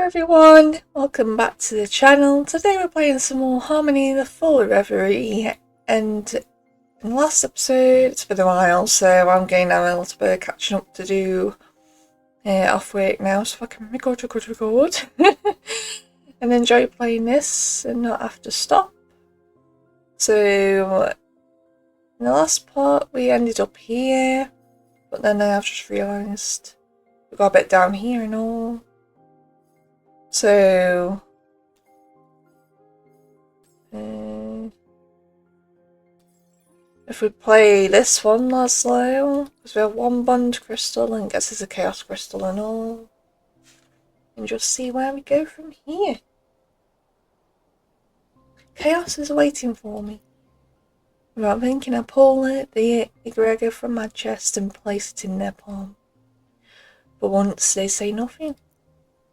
everyone, welcome back to the channel. Today we're playing some more Harmony the Full Reverie, and in the last episode, it's been a while, so I'm getting a little bit of catching up to do off work now, so I can record and enjoy playing this and not have to stop. So in the last part we ended up here, but then I've just realised we got a bit down here and all. So if we play this one, Laszlo, because we have one bond crystal and gets us a chaos crystal and all, and just see where we go from here. Chaos is waiting for me. Without thinking, I pull the egregor from my chest and place it in their palm. But once they say nothing.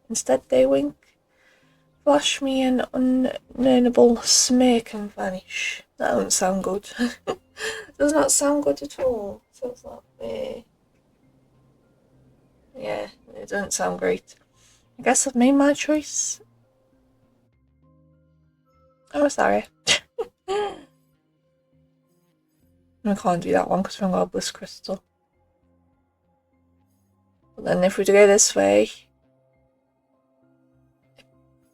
Instead they wink, flash me an unknowable smirk and vanish. That doesn't sound good. Does not sound good at all. Sounds like yeah, it doesn't sound great. I guess I've made my choice. Oh, sorry. I can't do that one because we haven't got a bliss crystal. But then if we go this way,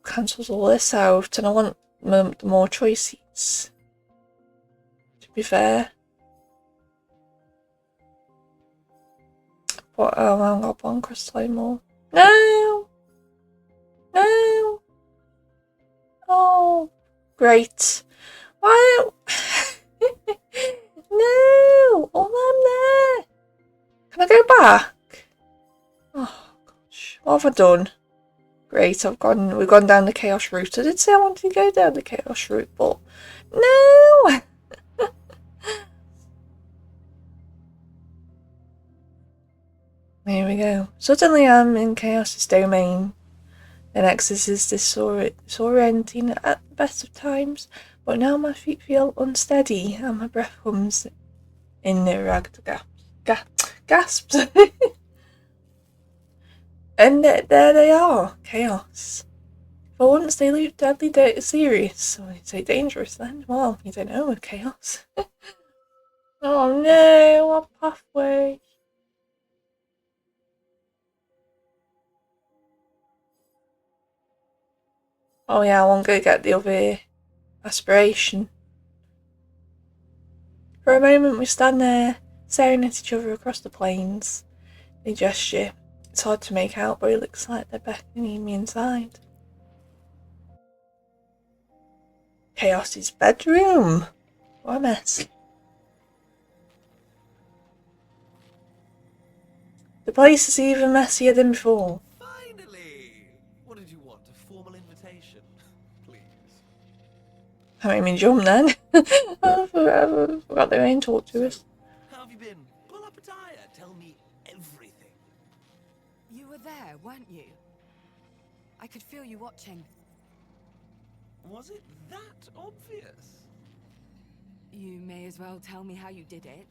cancels all this out, and I want more choices. To be fair, but I haven't got one crystal anymore. No, no. Oh, great. Why? No, oh, I'm there. Can I go back? Oh gosh, what have I done? Great, we've gone down the chaos route. I did say I wanted to go down the chaos route, but no! Here we go. Suddenly I'm in chaos's domain. The nexus is disorienting at the best of times, but now my feet feel unsteady and my breath comes in the ragged gasps. And there they are, chaos. For once they look deadly serious, so I'd say dangerous then. Well, you don't know with chaos. Oh no, what pathway? Oh yeah, I won't go get the other aspiration. For a moment we stand there, staring at each other across the plains. They gesture. It's hard to make out, but it looks like they're beckoning me inside. Chaos's bedroom. What a mess. The place is even messier than before. Finally! What did you want? A formal invitation? Please. I made me jump then. I forgot they ain't talk to us. How have you been? Pull up a tire. Tell me everything. You were there, weren't you? I could feel you watching. Was it that obvious? You may as well tell me how you did it.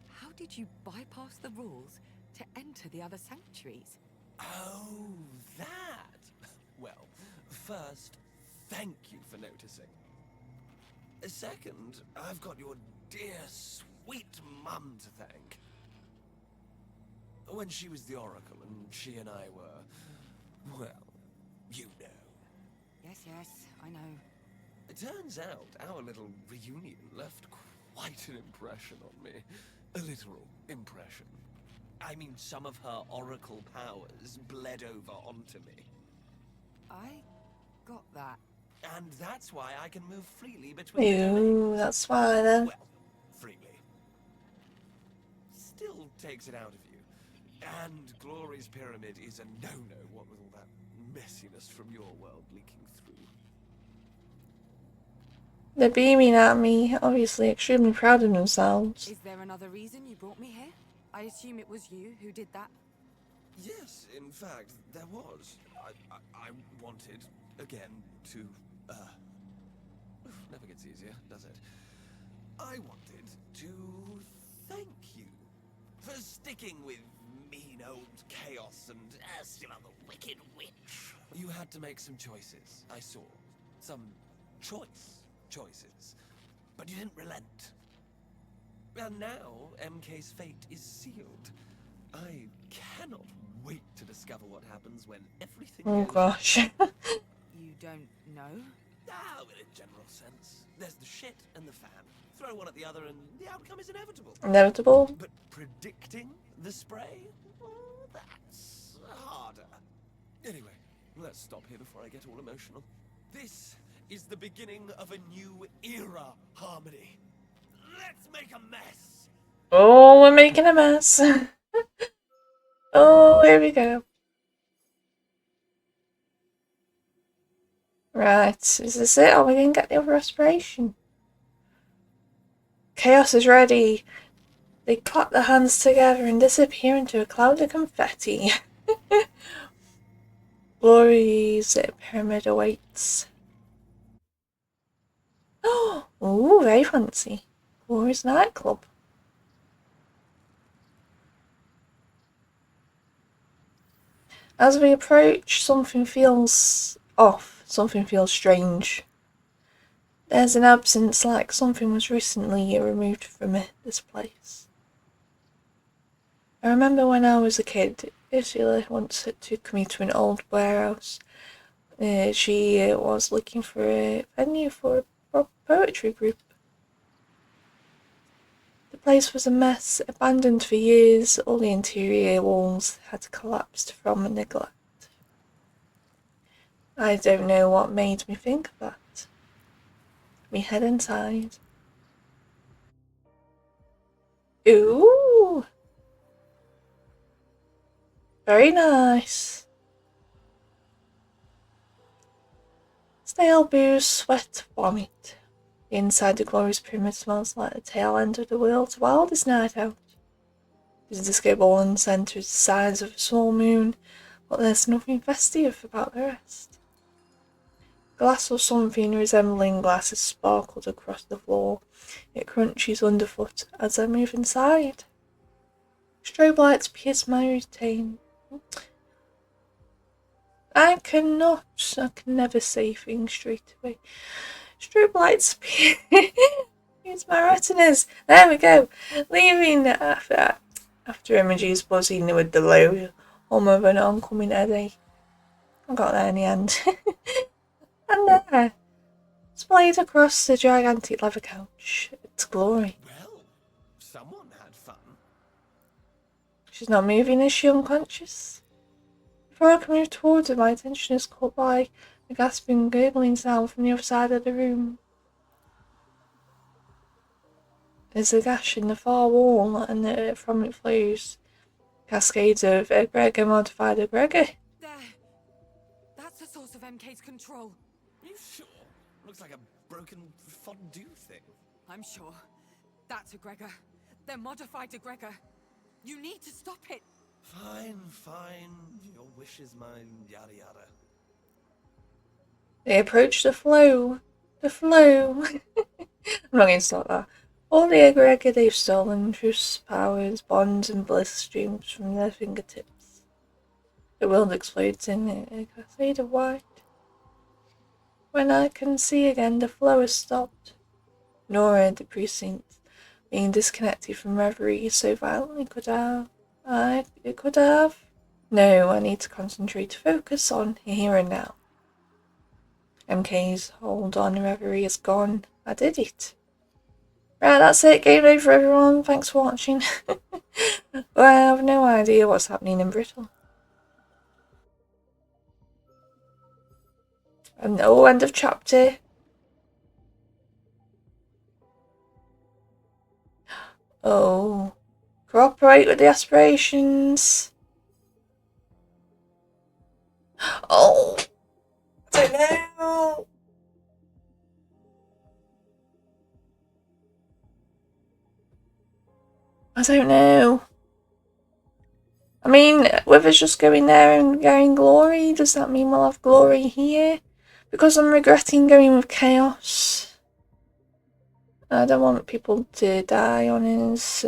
How did you bypass the rules to enter the other sanctuaries? Oh, that! Well, first, thank you for noticing. Second, I've got your dear, sweet mum to thank. When she was the Oracle and she and I were, well, you know. Yes, I know. It turns out our little reunion left quite an impression on me. A literal impression. I mean, some of her oracle powers bled over onto me. I got that. And that's why I can move freely between the Ew, domains. that's why then. Well, freely. Still takes it out of you. And Glory's pyramid is a no-no, what with all that messiness from your world leaking through. They're beaming at me, obviously extremely proud of themselves. Is there another reason you brought me here? I assume it was you who did that? Yes, in fact, there was. I wanted, again, to, never gets easier, does it? I wanted to thank you for sticking with mean old Chaos and still other wicked witch You had to make some choices, I saw. Some choices. But you didn't relent. And now MK's fate is sealed. I cannot wait to discover what happens when everything Oh goes... gosh. You don't know? Ah, in a general sense. There's the shit and the fan. Throw one at the other and the outcome is inevitable. Inevitable. But predicting the spray? That's harder. Anyway, let's stop here before I get all emotional. This is the beginning of a new era, Harmony. Let's make a mess! Oh, we're making a mess. Oh, here we go. Right, is this it? Are we going to get the other aspiration? Chaos is ready. They clap their hands together and disappear into a cloud of confetti. Glory's pyramid awaits. Oh, very fancy. Glory's nightclub. As we approach, something feels off. Something feels strange. There's an absence, like something was recently removed from this place. I remember when I was a kid, Ursula once took me to an old warehouse. She was looking for a venue for a poetry group. The place was a mess, abandoned for years. All the interior walls had collapsed from neglect. I don't know what made me think of that. We head inside. Ooh! Very nice. Stale booze, sweat, vomit. Inside the glorious pyramid smells like the tail end of the world's wildest night out. There's a disco ball in the centre, the size of a small moon, but there's nothing festive about the rest. Glass or something resembling glasses sparkled across the floor. It crunches underfoot as I move inside. Strobe lights pierce my routine. I can never say things straight away. Strobe lights pierce my retinas. There we go. Leaving after images buzzing with the low hum of an oncoming headache. I got there in the end. And there, splayed across the gigantic leather couch, it's Glory. Well, someone had fun. She's not moving, is she unconscious? Before I can move towards her, my attention is caught by a gasping, gurgling sound from the other side of the room. There's a gash in the far wall, and from it flows cascades of egregor modified egregor. There! That's the source of MK's control. You sure? Looks like a broken fondue thing. I'm sure. That's egregor. They're modified egregor. You need to stop it. Fine. Your wish is mine, yada yada. They approach the flow. The flow. I'm not going to stop that. All the egregor they've stolen, truths, powers, bonds, and bliss streams from their fingertips. The world explodes in a cascade of white. When I can see again, the flow has stopped. Nora, the precinct, being disconnected from Reverie so violently could have. It could have. No, I need to concentrate, focus on here and now. MK's hold on Reverie is gone. I did it. Right, that's it. Game over, everyone. Thanks for watching. Well, I have no idea what's happening in Brittle. And end of chapter. Oh, cooperate with the aspirations. Oh, I don't know. I don't know. I mean, with us just going there and getting glory, does that mean we'll have glory here? Because I'm regretting going with chaos. I don't want people to die on us.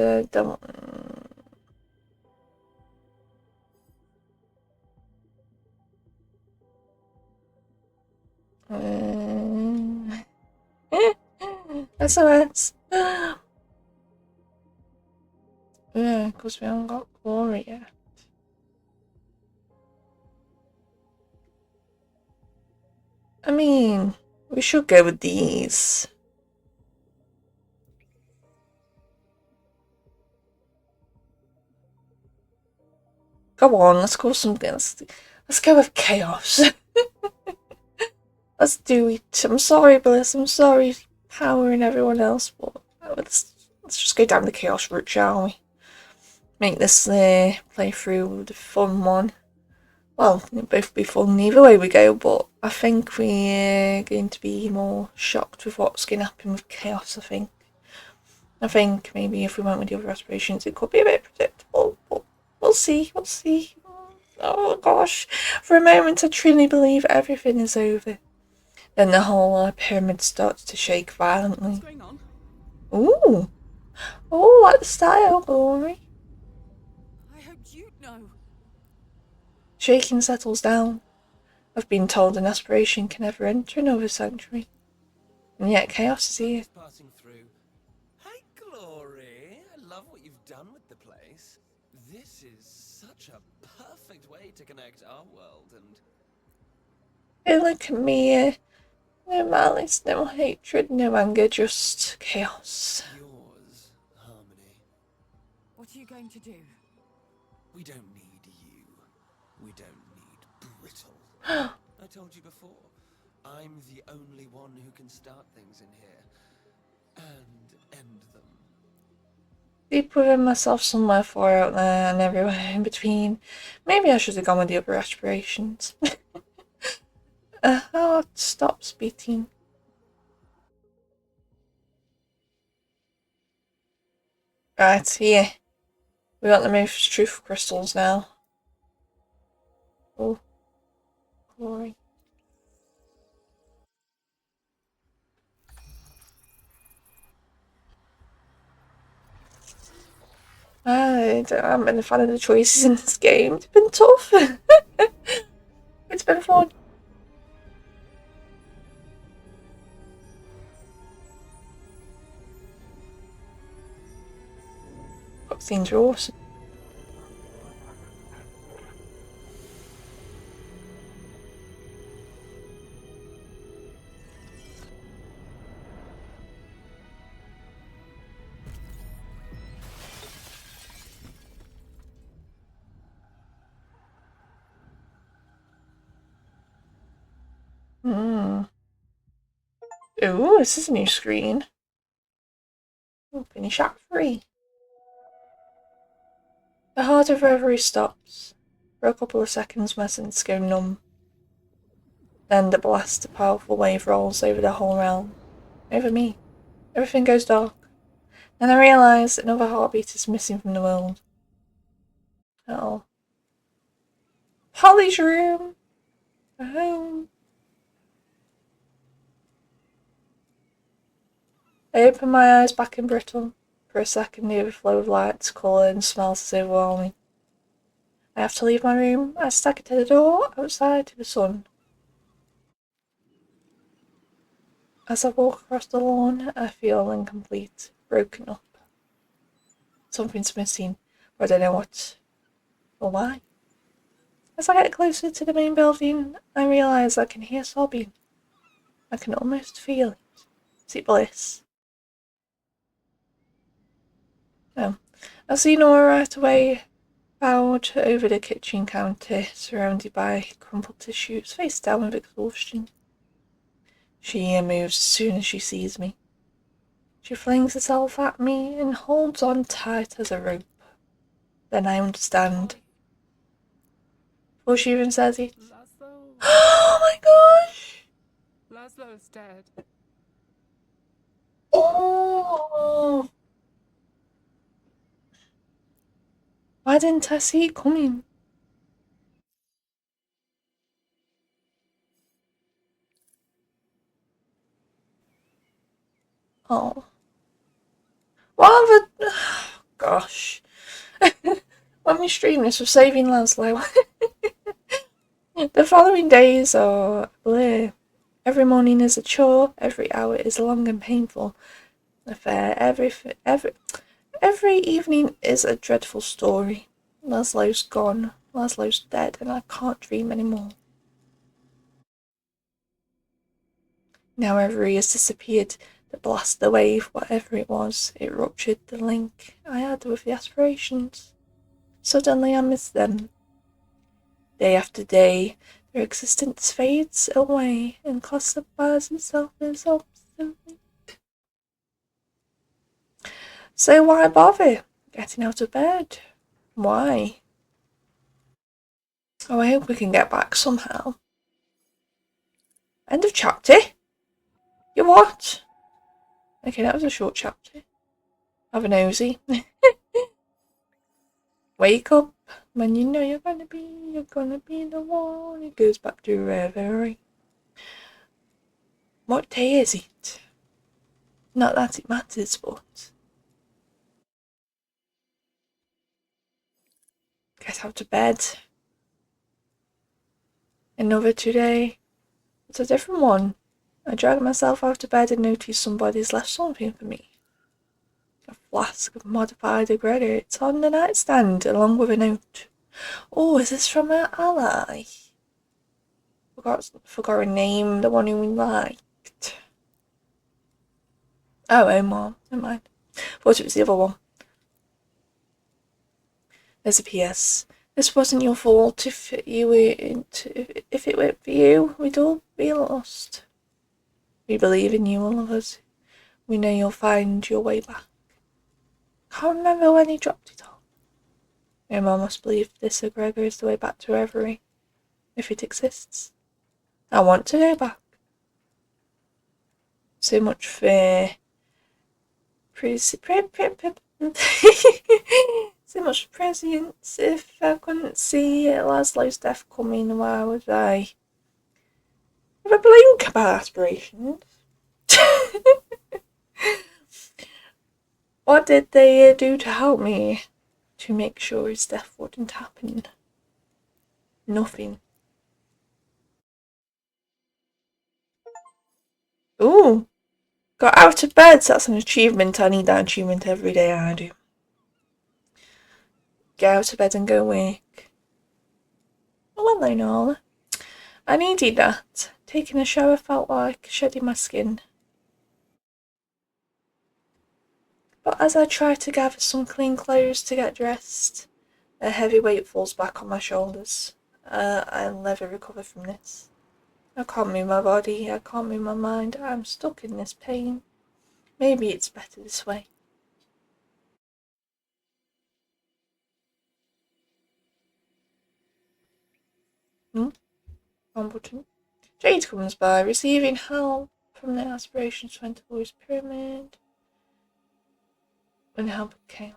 SOS. Yeah, because we haven't got glory yet. I mean, we should go with these. Go on, let's go something. Let's go with chaos. Let's do it. I'm sorry, Bliss. I'm sorry, Power and everyone else, but let's just go down the chaos route, shall we? Make this playthrough the fun one. Well, it'll both be fun either way we go, but I think we're going to be more shocked with what's going to happen with chaos, I think maybe if we went with the other aspirations, it could be a bit predictable, but we'll see. Oh gosh, for a moment I truly believe everything is over. Then the whole pyramid starts to shake violently. What's going on? Ooh, oh, what style, Glory. I hoped you'd know. Shaking settles down. I've been told an aspiration can never enter another sanctuary. And yet chaos is here. Passing through. Hi, Glory. I love what you've done with the place. This is such a perfect way to connect our world and... Hey, look at me. No malice, no hatred, no anger, just chaos. yours, Harmony. What are you going to do? We don't need you. We don't need brittle. I told you before. I'm the only one who can start things in here. And end them. Deep within myself somewhere far out there and everywhere in between. Maybe I should have gone with the other aspirations. A heart stops beating. Right, here. We got the most truth crystals now. Oh, glory. I haven't been a fan of the choices in this game. It's been tough. It's been fun. Cutscenes are awesome. Ooh, this is a new screen. Ooh, finish act 3. The heart of Reverie stops. For a couple of seconds, my senses go numb. Then the blast, a powerful wave rolls over the whole realm. Over me. Everything goes dark. Then I realise that another heartbeat is missing from the world. Oh. Holly's room! Home. I open my eyes back in brittle. For a second, the overflow of lights, colour, and smells is overwhelming. I have to leave my room. I stagger to the door, outside to the sun. As I walk across the lawn, I feel incomplete, broken up. Something's missing, but I don't know what or why. As I get closer to the main building, I realise I can hear sobbing. I can almost feel it. Is it Bliss? No. I see Nora right away, bowed over the kitchen counter, surrounded by crumpled tissues, face down with exhaustion. She moves as soon as she sees me. She flings herself at me and holds on tight as a rope. Then I understand. Before she even says it. Laszlo. Oh my gosh! Laszlo's dead. Oh! Why didn't I see it coming? Oh. What the... Gosh. When we stream this, we're saving Laszlo. The following days are blur. Every morning is a chore, every hour is a long and painful affair, every evening is a dreadful story. Laszlo's gone, Laszlo's dead, and I can't dream anymore. Now Reverie has disappeared. The blast, the wave, whatever it was, it ruptured the link I had with the aspirations. Suddenly I miss them. Day after day, their existence fades away and classifies itself as obsolete. So why bother getting out of bed? Why? Oh, I hope we can get back somehow. End of chapter? You what? Okay, that was a short chapter. Have a nosy. Wake up when you know you're gonna be the one. It goes back to Reverie. What day is it? Not that it matters, but get out of bed. Another today. It's a different one. I drag myself out of bed and notice somebody's left something for me. A flask of modified agregator. It's on the nightstand, along with a note. Oh, is this from our ally? Forgot her name, the one who we liked. Oh, Omar. Never mind. Thought it was the other one. There's a PS. This wasn't your fault. If it weren't for you, we'd all be lost. We believe in you, all of us. We know you'll find your way back. Can't remember when he dropped it on. Omar must believe this egregor is the way back to Reverie, if it exists. I want to go back. So much for so much prescience. If I couldn't see Laszlo's death coming, why would I have a blink about aspirations? What did they do to help me to make sure his death wouldn't happen? Nothing. Ooh, got out of bed. That's an achievement. I need that achievement every day. I do. Get out of bed and go work. Well, I know. I needed that. Taking a shower felt like shedding my skin. But as I try to gather some clean clothes to get dressed, a heavy weight falls back on my shoulders. I'll never recover from this. I can't move my body, I can't move my mind, I'm stuck in this pain. Maybe it's better this way. One button. Jade comes by, receiving help from the aspirations to enter Boy's pyramid. With the help of chaos.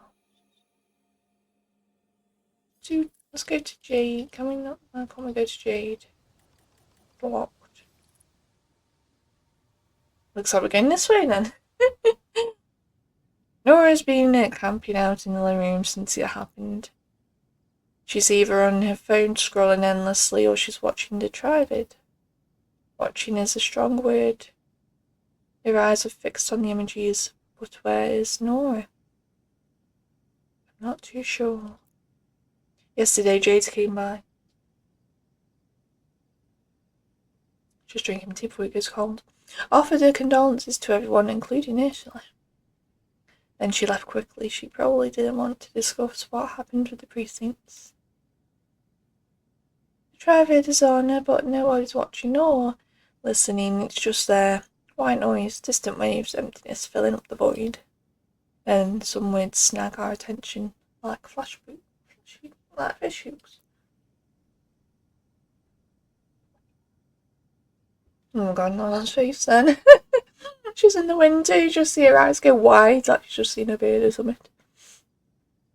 Let's go to Jade. Can we not? Can't we go to Jade? Blocked. Looks like we're going this way then. Nora's been camping out in the living room since it happened. She's either on her phone scrolling endlessly or she's watching the Trivid. Watching is a strong word. Her eyes are fixed on the images, but where is Nora? I'm not too sure. Yesterday Jade came by. Just drinking tea before it goes cold. Offered her condolences to everyone, including Ursula. Then she left quickly. She probably didn't want to discuss what happened with the precincts. The Trivid is on, but nobody's watching or listening. It's just there. White noise, distant waves, emptiness filling up the void. Then some words snag our attention, like fish hooks. Oh my god, Nolan's face then. She's in the window, you just see her eyes go wide, like she's just seen a bird or something.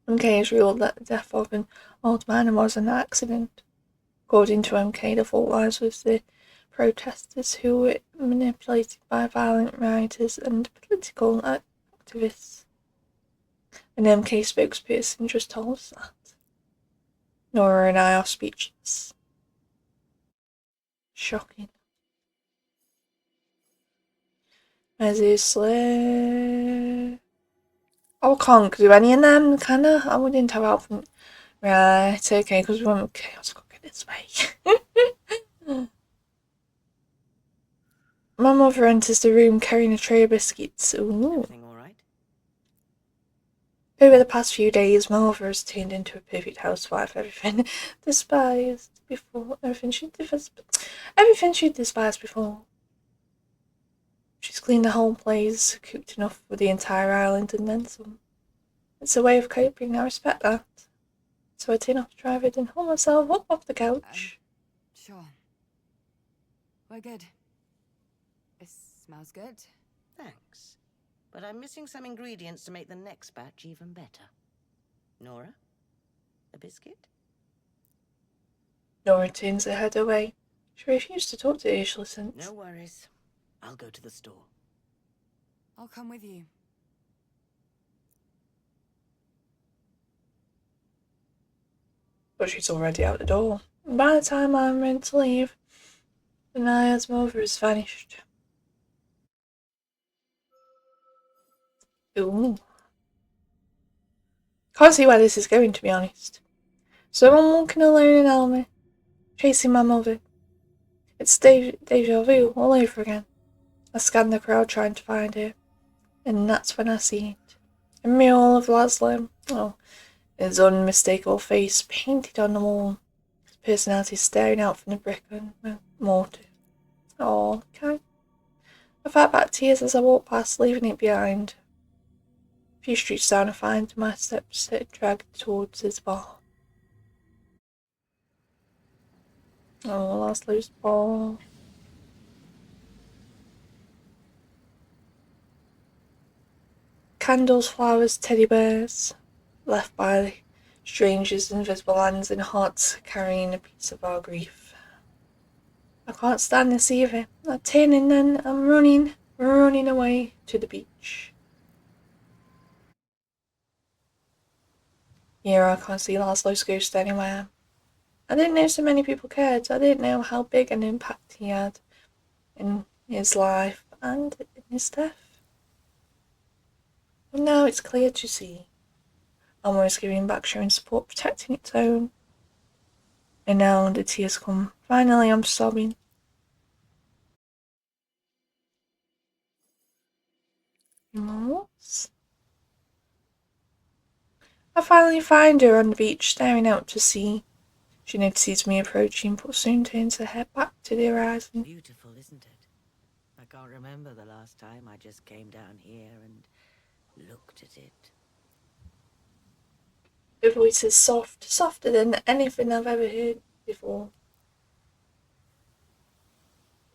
MK has ruled that the death of an old man was an accident. According to MK, the fault lies with the protesters who were manipulated by violent rioters and political activists. An MK spokesperson just told us that. Nora and I are speechless. Shocking. Where's his slip? Oh, I can't do any of them, can I? I wouldn't have helped. Right, okay, because we want chaos cooking this way. My mother enters the room carrying a tray of biscuits. Ooh. Everything all right? Over the past few days, my mother has turned into a perfect housewife. Everything she despised before. She's cleaned the whole place, cooked enough for the entire island, and then some. It's a way of coping. I respect that. So I turn off the driver and haul myself up off the couch. Sure. We're good. This smells good. Thanks. But I'm missing some ingredients to make the next batch even better. Nora? A biscuit? Nora turns her head away. She refused to talk to Ursula since. No worries. I'll go to the store. I'll come with you. But she's already out the door. And by the time I'm ready to leave, the Naya's mother has vanished. Ooh. Can't see where this is going, to be honest. So I'm walking alone in Elmer, chasing my mother. It's deja vu all over again. I scan the crowd trying to find her, and that's when I see it. A mural of Laszlo. Oh, his unmistakable face painted on the wall. His personality staring out from the brick and mortar. Oh, okay. I fight back tears as I walk past, leaving it behind. A few streets down, I find my steps dragged towards his bar. Oh, Laszlo's bar. Candles, flowers, teddy bears, left by strangers, invisible hands, and hearts carrying a piece of our grief. I can't stand this either. I turn and then I'm running away to the beach. Here I can't see Laszlo's ghost anywhere. I didn't know so many people cared. I didn't know how big an impact he had in his life and in his death. And now it's clear to see. I'm always giving back, showing support, protecting its own. And now the tears come. Finally, I'm sobbing. Remorse? I finally find her on the beach, staring out to sea. She notices me approaching, but soon turns her head back to the horizon. Beautiful, isn't it? I can't remember the last time I just came down here and looked at it. Her voice is soft, softer than anything I've ever heard before.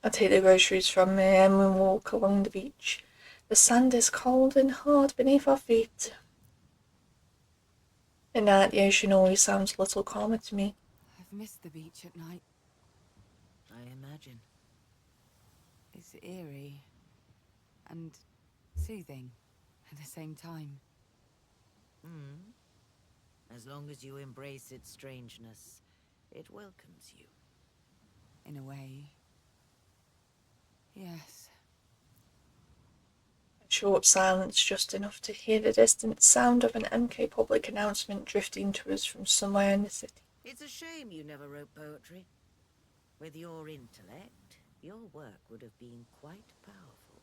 I take the groceries from her and we walk along the beach. The sand is cold and hard beneath our feet. At night, the ocean always sounds a little calmer to me. I've missed the beach at night. I imagine. It's eerie and soothing at the same time. As long as you embrace its strangeness, it welcomes you. In a way. Yes. A short silence, just enough to hear the distant sound of an MK public announcement drifting to us from somewhere in the city. It's a shame you never wrote poetry. With your intellect, your work would have been quite powerful.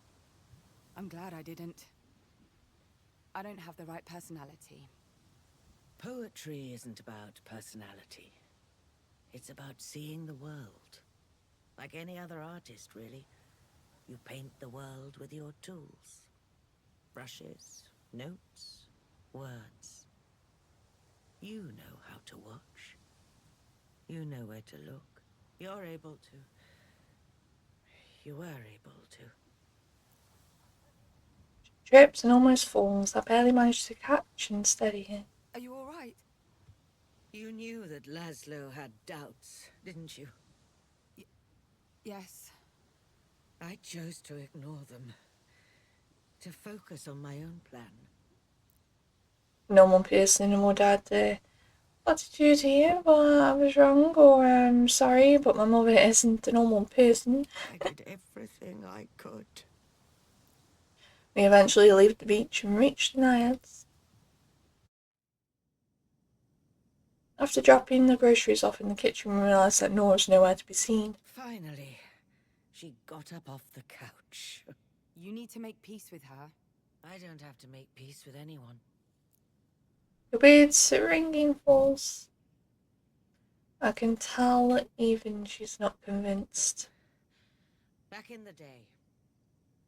I'm glad I didn't. I don't have the right personality. Poetry isn't about personality. It's about seeing the world. Like any other artist, really. You paint the world with your tools. Brushes, notes, words. You know how to watch. You know where to look. You're able to. You were able to. She trips and almost falls. I barely manage to catch and steady her. Are you all right? You knew that Laszlo had doubts, didn't you? Yes. I chose to ignore them. To focus on my own plan. No one person in my dad what did you do? Well, I was wrong, or I'm sorry, but my mother isn't a normal person. I did everything I could. We eventually leave the beach and reach the Naiads. After dropping the groceries off in the kitchen, we realise that Nora's nowhere to be seen. Finally, she got up off the couch. You need to make peace with her. I don't have to make peace with anyone. The weird ringing falls. I can tell even she's not convinced. Back in the day,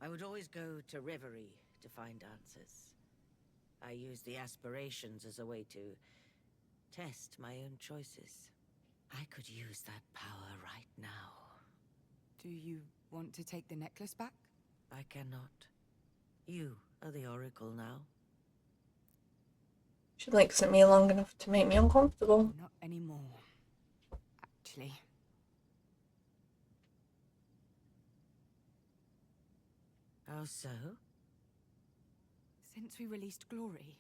I would always go to Reverie to find answers. I used the aspirations as a way to test my own choices. I could use that power right now. Do you want to take the necklace back? I cannot. You are the Oracle now. She looks at me long enough to make me uncomfortable. Not anymore. Actually. How so? Since we released Glory,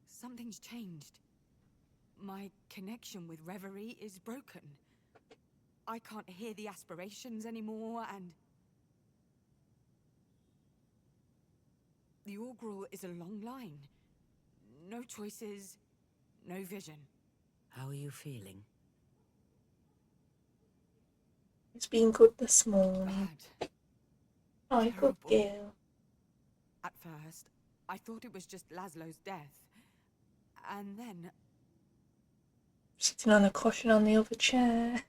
something's changed. My connection with Reverie is broken. I can't hear the aspirations anymore, and... the Augural is a long line. No choices, no vision. How are you feeling? It's been good this morning. Bad. Oh, good Terrible. girl. At first, I thought it was just Laszlo's death. And then... Sitting on a cushion on the other chair.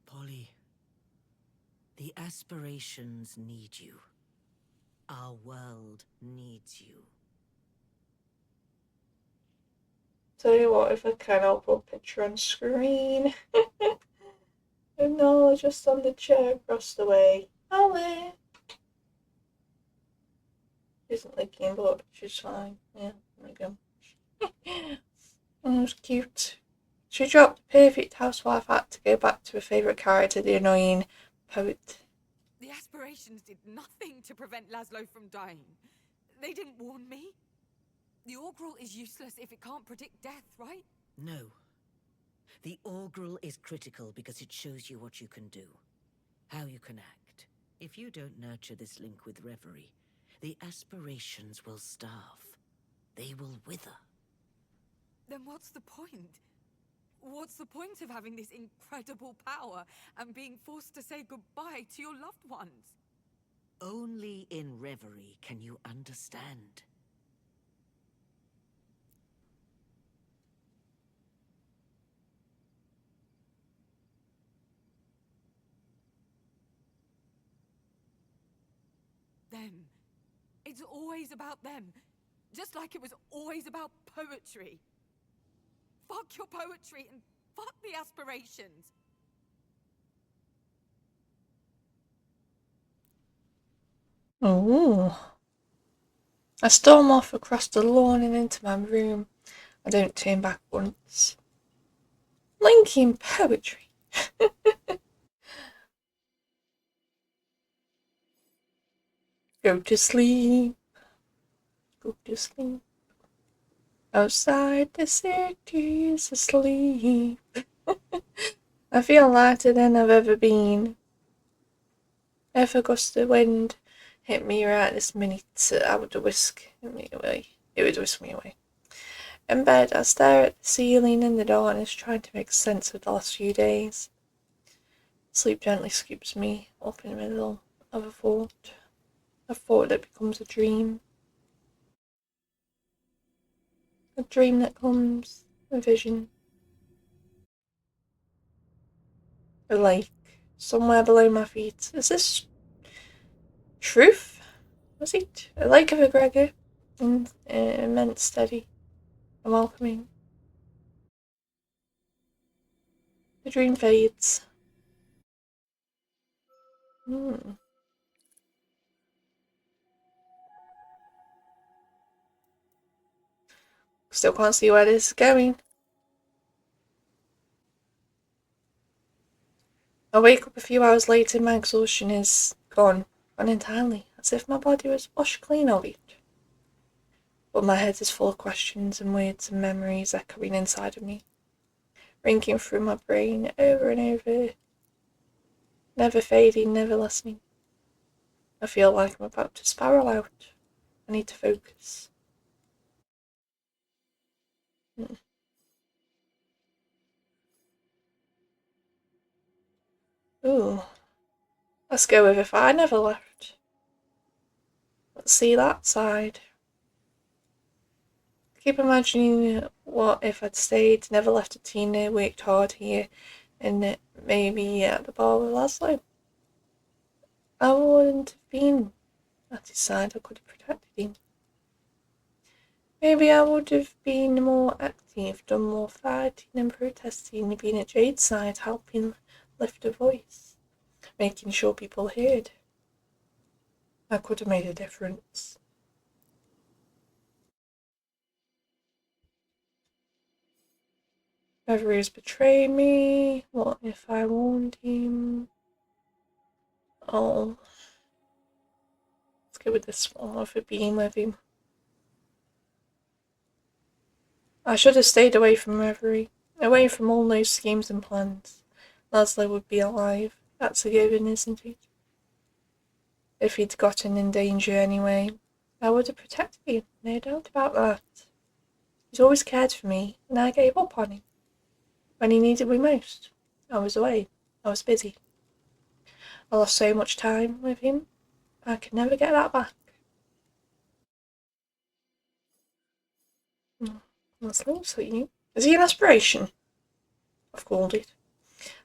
Polly, the aspirations need you. Our world needs you. Tell you what, if I can, I'll put a picture on screen. And no, just on the chair across the way. Ollie! She isn't licking, but she's fine. Yeah, there we go. Oh, it was cute. She dropped the perfect housewife act to go back to her favourite character, the annoying poet. the aspirations did nothing to prevent Laszlo from dying. They didn't warn me. The Augural is useless if it can't predict death, right? No. The Augural is critical because it shows you what you can do, how you can act. If you don't nurture this link with Reverie, the aspirations will starve. They will wither. Then what's the point? What's the point of having this incredible power and being forced to say goodbye to your loved ones? Only in Reverie can you understand. Them. It's always about them. Just like it was always about poetry. Fuck your poetry and fuck the aspirations. Oh. I storm off across the lawn and into my room. I don't turn back once. Linking poetry. Go to sleep. Go to sleep. Outside the city's asleep. I feel lighter than I've ever been. If a gust of wind hit me right this minute, I would whisk me away. It would whisk me away. In bed, I stare at the ceiling in the darkness, trying to make sense of the last few days. Sleep gently scoops me up in the middle of a thought that becomes a dream. A dream that comes, a vision. A lake, somewhere below my feet. Is this truth? Was it? A lake of a Gregor, immense, steady, and welcoming. The dream fades. Still can't see where this is going. I wake up a few hours later, my exhaustion is gone entirely, as if my body was washed clean of it. But my head is full of questions and words and memories echoing inside of me, ringing through my brain over and over, never fading, never lessening. I feel like I'm about to spiral out. I need to focus. Ooh. Let's go with If I Never Left. Let's see that side. Keep imagining what if I'd stayed, never left a Tina, worked hard here, and maybe at the bar with Laszlo. I wouldn't have been at his side, I could have protected him. Maybe I would have been more active, done more fighting and protesting, been at Jade's side, helping lift a voice, making sure people heard. I could have made a difference. Reverie has betrayed me. What if I warned him? Oh. Let's go with this one, of it being with him. I should have stayed away from Reverie, away from all those schemes and plans. Laszlo would be alive. That's a given, isn't it? If he'd gotten in danger anyway, I would have protected him, no doubt about that. He's always cared for me, and I gave up on him. When he needed me most, I was away. I was busy. I lost so much time with him, I could never get that back. That's nice of you. Is he an aspiration? I've called it.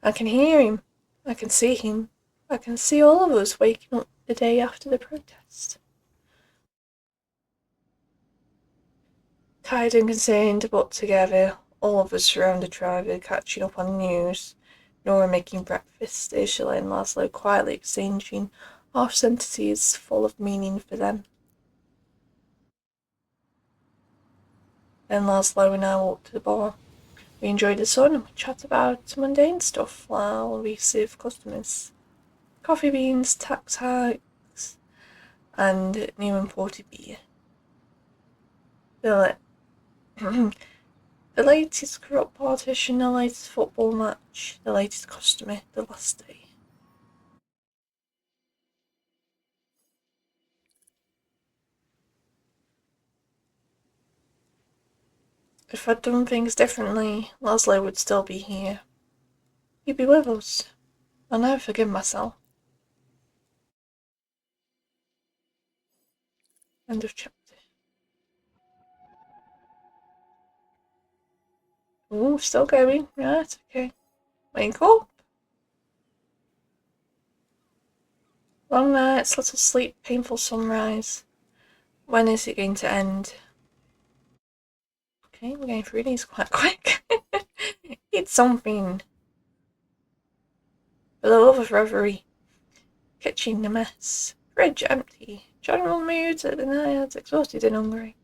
I can hear him. I can see him. I can see all of us waking up the day after the protest. Tired and concerned, but together, all of us surrounded Driver, catching up on the news. Nora making breakfast, Ursula and Laszlo quietly exchanging half sentences full of meaning for them. Then Laszlo and I walked to the bar. We enjoyed the sun and we chat about mundane stuff while we serve customers. Coffee beans, tax hikes, and new imported beer. The latest corrupt politician, the latest football match, the latest customer, the last day. If I'd done things differently, Laszlo would still be here. He'd be with us. I'll never forgive myself. End of chapter. Ooh, still going. Right, okay. Wake up. Long nights, little sleep, painful sunrise. When is it going to end? Okay, we're going through these quite quick. Eat something. For the love of Reverie. Kitchen a mess. Fridge empty. General mood at the night, exhausted and hungry.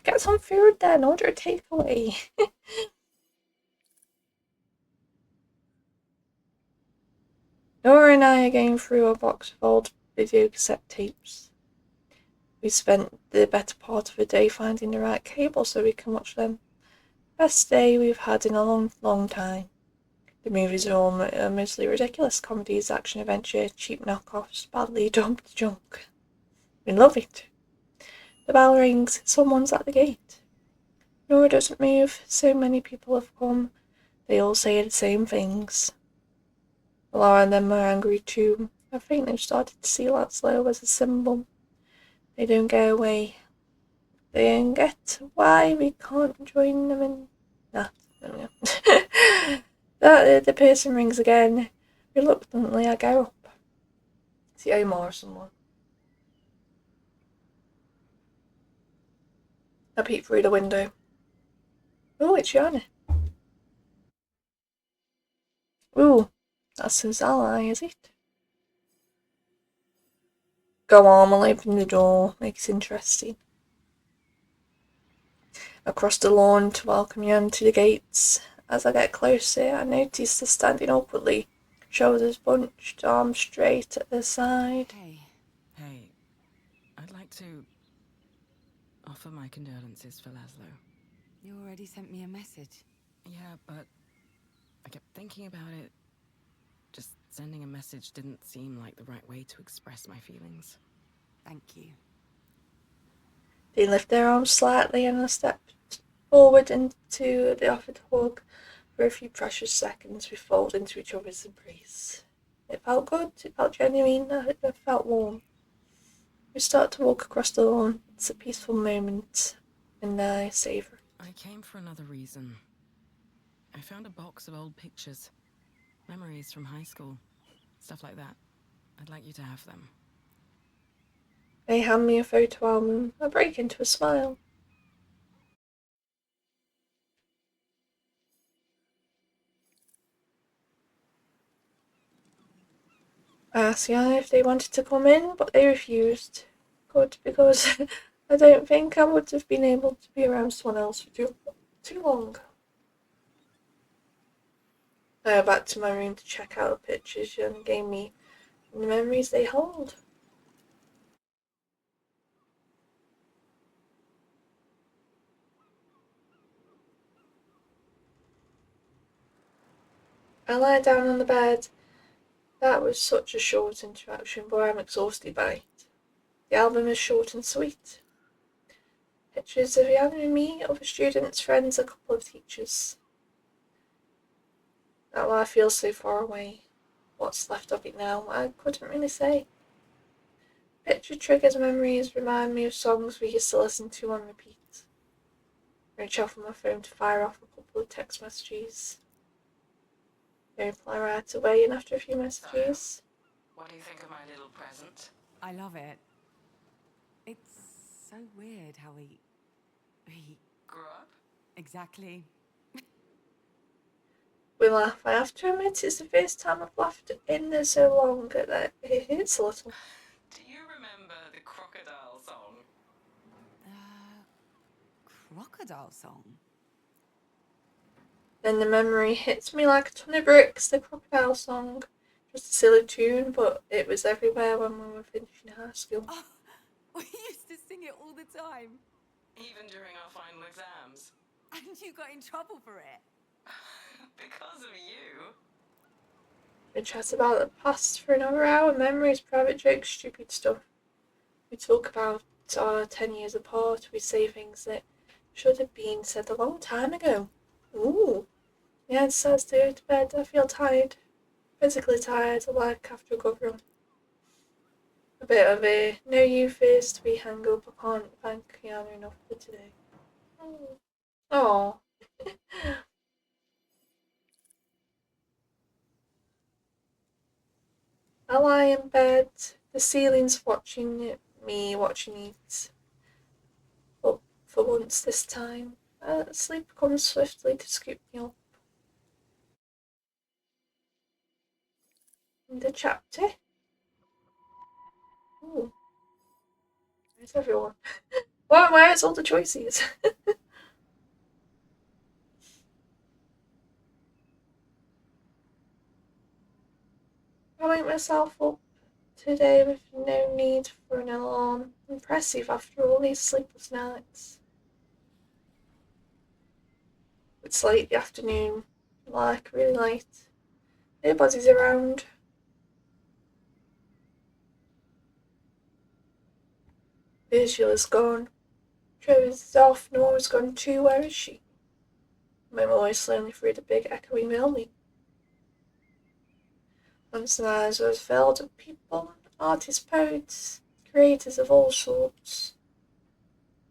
Get some food then, order a takeaway. Nora and I are going through a box of old video cassette tapes. We spent the better part of the day finding the right cable so we can watch them. Best day we've had in a long, long time. The movies are all mostly ridiculous comedies, action adventure, cheap knockoffs, badly dubbed junk. We love it. The bell rings, someone's at the gate. Nora doesn't move, so many people have come. They all say the same things. Laura and them are angry too. I think they've started to see Laszlo as a symbol. They don't go away. They don't get why we can't join them in that. The person rings again. Reluctantly, I go up. See Omar or someone. I peek through the window. Oh, it's Yana. Ooh, that's his ally, is it? Go on, I'll open the door. Makes it interesting. Across the lawn to welcome Jan to the gates. As I get closer, I notice her standing awkwardly, shoulders bunched, arms straight at the side. Hey, I'd like to offer my condolences for Laszlo. You already sent me a message. Yeah, but I kept thinking about it, Just sending a message didn't seem like the right way to express my feelings. Thank you. They lift their arms slightly and I stepped forward into the offered hug for a few precious seconds. We folded into each other's embrace. It felt good, it felt genuine, it felt warm. We start to walk across the lawn. It's a peaceful moment, and I savor it. I came for another reason. I found a box of old pictures, memories from high school, stuff like that. I'd like you to have them. They hand me a photo album. I break into a smile. I asked Yana if they wanted to come in, but they refused. Good, because I don't think I would have been able to be around someone else for too long. I went back to my room to check out the pictures Yana gave me and the memories they hold. I lie down on the bed. That was such a short interaction, but I'm exhausted by it. The album is short and sweet. Pictures of Yana and me, other students, friends, a couple of teachers. Not why I feel so far away. What's left of it now, I couldn't really say. Picture triggers memories, remind me of songs we used to listen to on repeat. Reach out for my phone to fire off a couple of text messages. They reply right away, and after a few messages, What do you think of my little present? I love it. It's so weird how he Grew up? exactly. we laugh. I have to admit it's the first time I've laughed in there so long that it hurts a little. Do you remember the crocodile song? Crocodile song. Then the memory hits me like a ton of bricks, the crocodile song. Just a silly tune, but it was everywhere when we were finishing high school. Oh, we used to sing it all the time. Even during our final exams. And you got in trouble for it. Because of you. We chat about the past for another hour, memories, private jokes, stupid stuff. We talk about our 10 years apart, we say things that should have been said a long time ago. Ooh. Yeah, it says to go to bed. I feel tired. Physically tired, like after a good run. A bit of a no you first, we hang up. I can't thank Kiana enough for today. Oh. I lie in bed, the ceiling's watching me, watching it. But for once this time, sleep comes swiftly to scoop me up. And the chapter. Ooh. Where's everyone? Where's all the choices? I wake myself up today with no need for an alarm. Impressive after all these sleepless nights. It's late the afternoon, like really late. Nobody's around. Ursula's gone. Trevor's off, Nora's gone too, where is she? My voice slowly through the big echoing building. Once eyes were filled with people, artists, poets, creators of all sorts.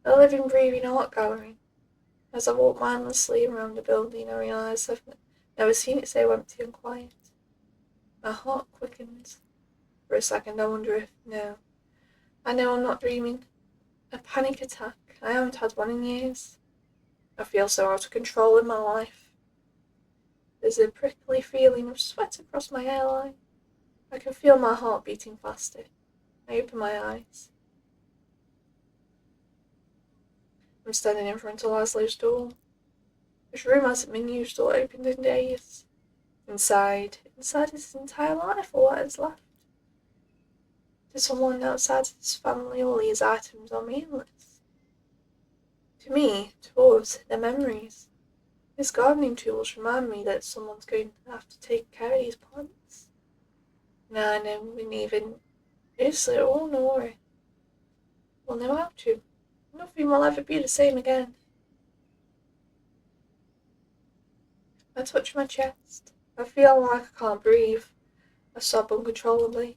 A living, breathing art gallery. As I walk mindlessly around the building, I realise I've never seen it so empty and quiet. My heart quickens. For a second I wonder if, no. I know I'm not dreaming. A panic attack. I haven't had one in years. I feel so out of control in my life. There's a prickly feeling of sweat across my hairline. I can feel my heart beating faster. I open my eyes. I'm standing in front of Laszlo's door. This room hasn't been used or opened in days. Inside is his entire life, all that is left. To someone outside his family, all these items are meaningless. To me, to us, they're memories. These gardening tools remind me that someone's going to have to take care of these plants. Nah, no, we wouldn't even. Seriously, oh no worry. We'll never have to. Nothing will ever be the same again. I touch my chest. I feel like I can't breathe. I sob uncontrollably.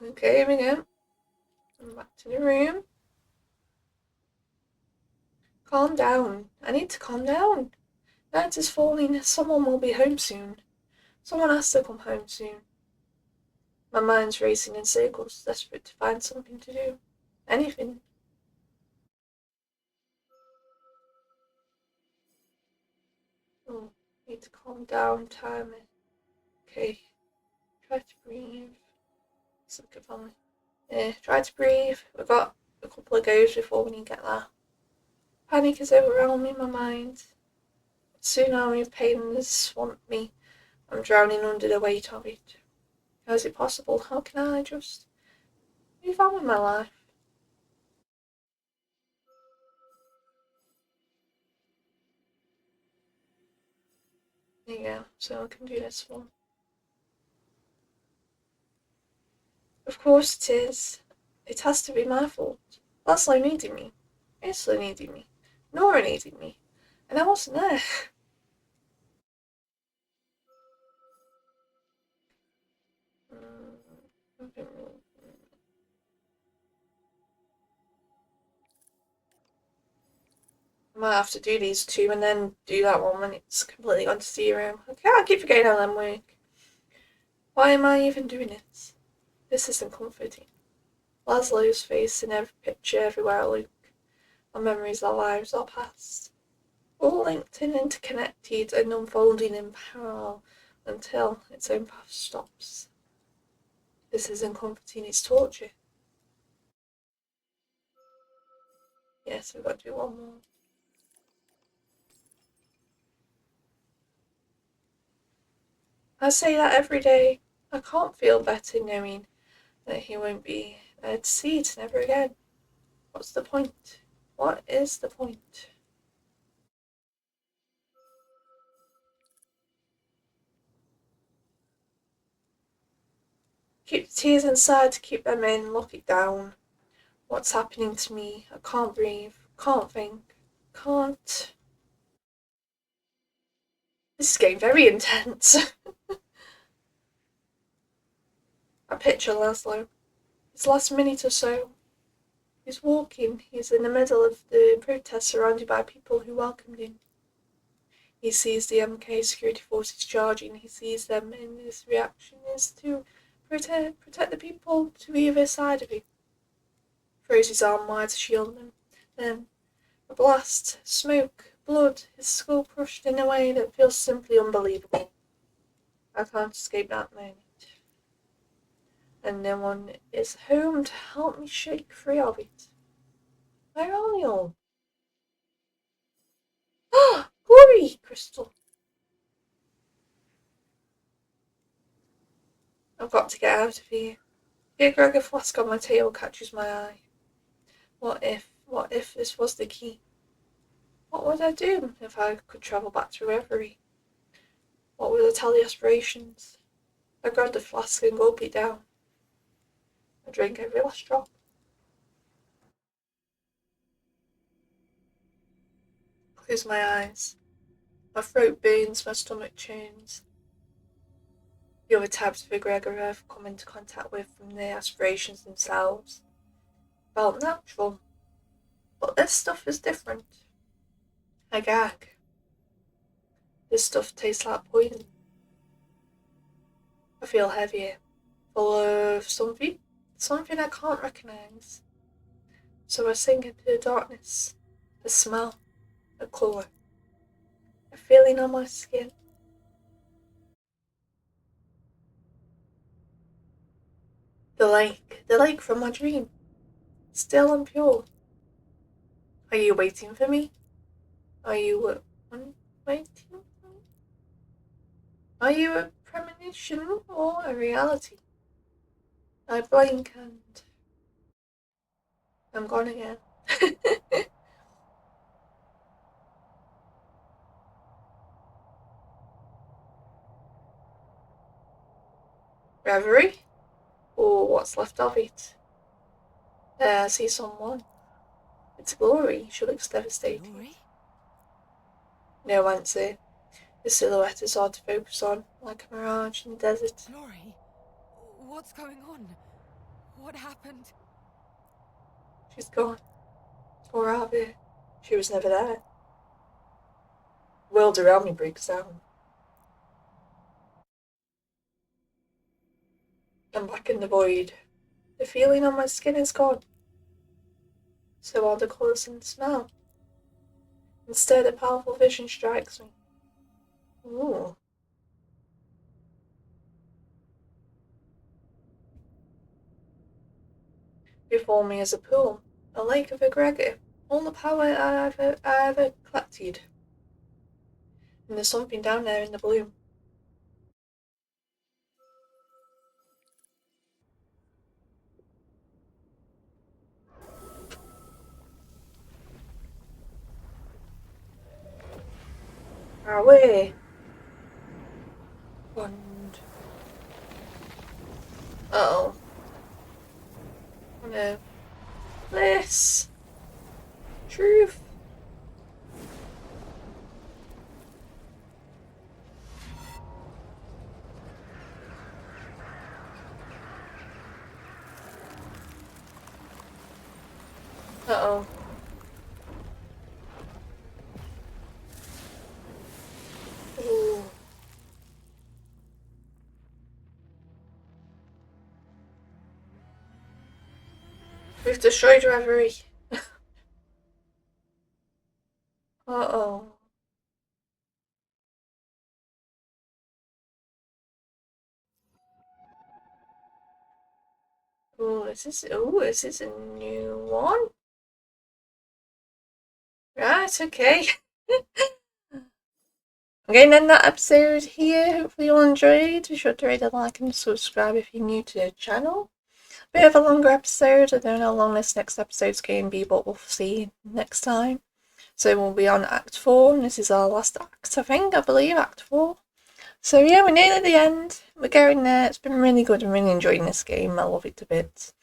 Okay, here we go. I'm back to the room. Calm down. I need to calm down. Night is falling. Someone will be home soon. Someone has to come home soon. My mind's racing in circles, desperate to find something to do. Anything. Need to calm down, time it. Okay. Try to breathe. Let's look at family. Try to breathe. We've got a couple of goes before we need to get there. Panic is overwhelming my mind. Tsunami of pain has swamped me. I'm drowning under the weight of it. How is it possible? How can I just move on with my life? There you go. So I can do this one. Of course it is. It has to be my fault. Laszlo needed me. Ursula needed me. Nora needed me. And I wasn't there. I might have to do these two and then do that one when it's completely gone to zero. Okay, I keep forgetting how them work. Why am I even doing this? This isn't comforting. Laszlo's face in every picture everywhere I look. Our memories, our lives, our past. All linked and interconnected and unfolding in parallel until its own path stops. This isn't comforting, it's torture. Yes, we've got to do one more. I say that every day. I can't feel better knowing that he won't be there to see it never again. What's the point? What is the point? Keep the tears inside to keep them in, lock it down. What's happening to me? I can't breathe, can't think, can't. This is getting very intense. I picture Laszlo. His last minute or so. He's walking. He's in the middle of the protest surrounded by people who welcomed him. He sees the MK security forces charging. He sees them, and his reaction is to protect the people to either side of him. Throws his arm wide to shield them. Then, a blast, smoke, blood, his skull crushed in a way that feels simply unbelievable. I can't escape that moment. And no one is home to help me shake free of it. Where are they all? Ah, glory, Crystal! I've got to get out of here. The Gregor flask on my table catches my eye. What if this was the key? What would I do if I could travel back to Reverie? What would I tell the aspirations? I grab the flask and gulp it down. I drink every last drop. Close my eyes. My throat burns, my stomach churns. The other types of egregor I've come into contact with from the aspirations themselves felt natural. But this stuff is different. I gag. This stuff tastes like poison. I feel heavier, full of something I can't recognise. So I sink into the darkness, the smell, the colour, a feeling on my skin. The lake from my dream, still and pure. Are you waiting for me? Are you waiting for me? Are you a premonition or a reality? I blink and I'm gone again. Reverie? Or what's left of it? There, I see someone. It's Glory. She looks devastated. Glory? No answer. The silhouette is hard to focus on, like a mirage in the desert. Glory? What's going on? What happened? She's gone. Or rather, she was never there. The world around me breaks down. I'm back in the void. The feeling on my skin is gone. So are the colours and the smell. Instead, a powerful vision strikes me. Ooh. Before me is a pool, a lake of egregor, all the power I ever collected. And there's something down there in the bloom. Away. And... Uh-oh. Oh no. This. Truth. Uh-oh. Ooh. We've destroyed Reverie. Uh-oh. Is this a new one? Right, okay. I'm going to end that episode here. Hopefully you all enjoyed. Be sure to rate, like and subscribe if you're new to the channel. Bit of a longer episode. I don't know how long this next episode's going to be, but we'll see next time. So we'll be on Act 4, and this is our last act, I believe, Act 4. So yeah, we're nearly at the end. We're going there. It's been really good. I'm really enjoying this game. I love it to bits.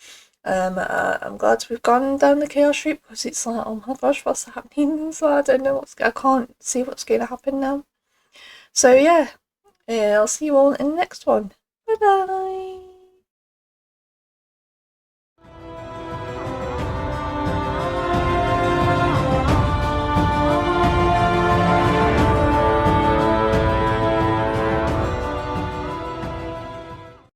I'm glad we've gone down the chaos route because it's like, oh my gosh, what's happening? So I don't know I can't see what's going to happen now. So yeah, I'll see you all in the next one. Bye bye.